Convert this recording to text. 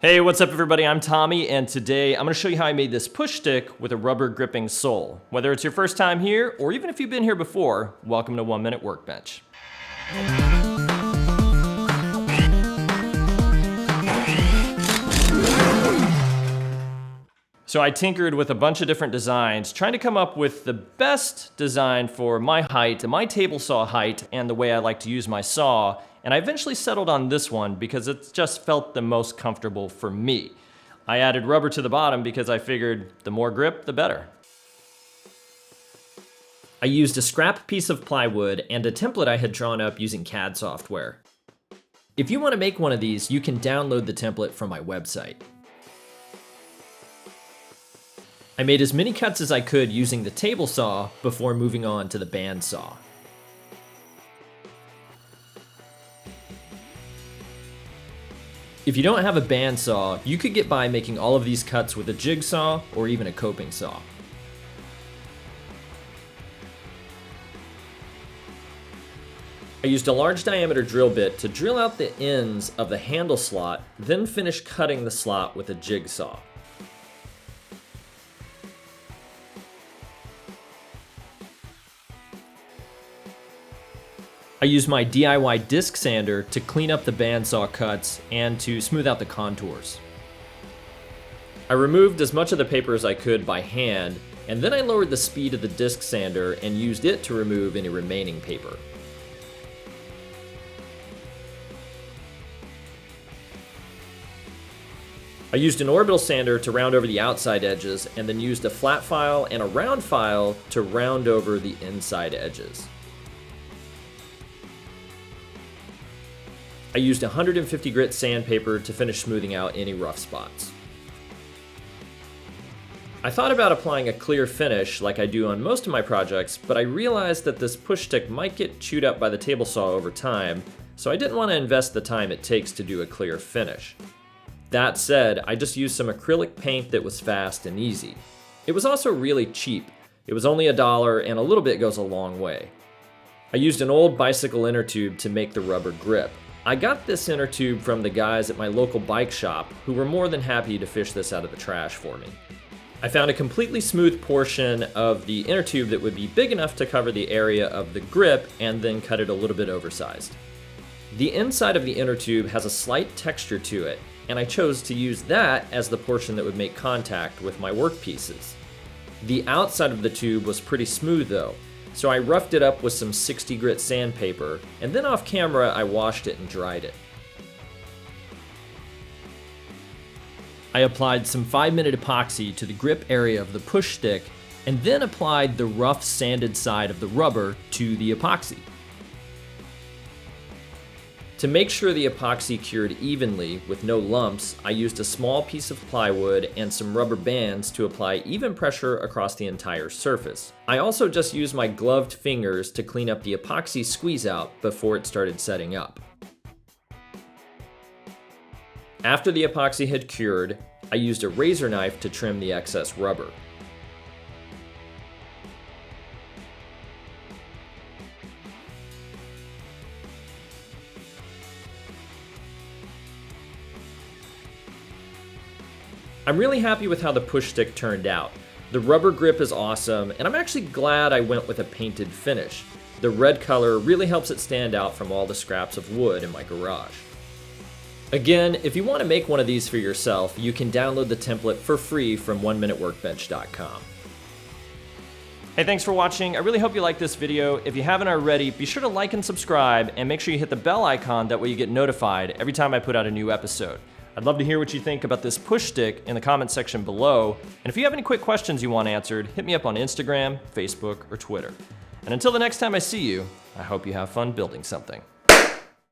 Hey, what's up everybody? I'm Tommy, and today I'm going to show you how I made this push stick with a rubber gripping sole. Whether it's your first time here, or even if you've been here before, welcome to 1 Minute Workbench. So I tinkered with a bunch of different designs, trying to come up with the best design for my height, my table saw height, and the way I like to use my saw. And I eventually settled on this one because it just felt the most comfortable for me. I added rubber to the bottom because I figured the more grip, the better. I used a scrap piece of plywood and a template I had drawn up using CAD software. If you want to make one of these, you can download the template from my website. I made as many cuts as I could using the table saw before moving on to the bandsaw. If you don't have a bandsaw, you could get by making all of these cuts with a jigsaw or even a coping saw. I used a large diameter drill bit to drill out the ends of the handle slot, then finish cutting the slot with a jigsaw. I used my DIY disc sander to clean up the bandsaw cuts and to smooth out the contours. I removed as much of the paper as I could by hand, and then I lowered the speed of the disc sander and used it to remove any remaining paper. I used an orbital sander to round over the outside edges, and then used a flat file and a round file to round over the inside edges. I used 150 grit sandpaper to finish smoothing out any rough spots. I thought about applying a clear finish like I do on most of my projects, but I realized that this push stick might get chewed up by the table saw over time, so I didn't want to invest the time it takes to do a clear finish. That said, I just used some acrylic paint that was fast and easy. It was also really cheap. It was only $1, and a little bit goes a long way. I used an old bicycle inner tube to make the rubber grip. I got this inner tube from the guys at my local bike shop, who were more than happy to fish this out of the trash for me. I found a completely smooth portion of the inner tube that would be big enough to cover the area of the grip, and then cut it a little bit oversized. The inside of the inner tube has a slight texture to it, and I chose to use that as the portion that would make contact with my workpieces. The outside of the tube was pretty smooth though, so I roughed it up with some 60 grit sandpaper, and then off camera I washed it and dried it. I applied some 5-minute epoxy to the grip area of the push stick, and then applied the rough sanded side of the rubber to the epoxy. To make sure the epoxy cured evenly with no lumps, I used a small piece of plywood and some rubber bands to apply even pressure across the entire surface. I also just used my gloved fingers to clean up the epoxy squeeze out before it started setting up. After the epoxy had cured, I used a razor knife to trim the excess rubber. I'm really happy with how the push stick turned out. The rubber grip is awesome, and I'm actually glad I went with a painted finish. The red color really helps it stand out from all the scraps of wood in my garage. Again, if you want to make one of these for yourself, you can download the template for free from 1minuteworkbench.com. Hey, thanks for watching. I really hope you liked this video. If you haven't already, be sure to like and subscribe, and make sure you hit the bell icon, that way you get notified every time I put out a new episode. I'd love to hear what you think about this push stick in the comment section below. And if you have any quick questions you want answered, hit me up on Instagram, Facebook, or Twitter. And until the next time I see you, I hope you have fun building something.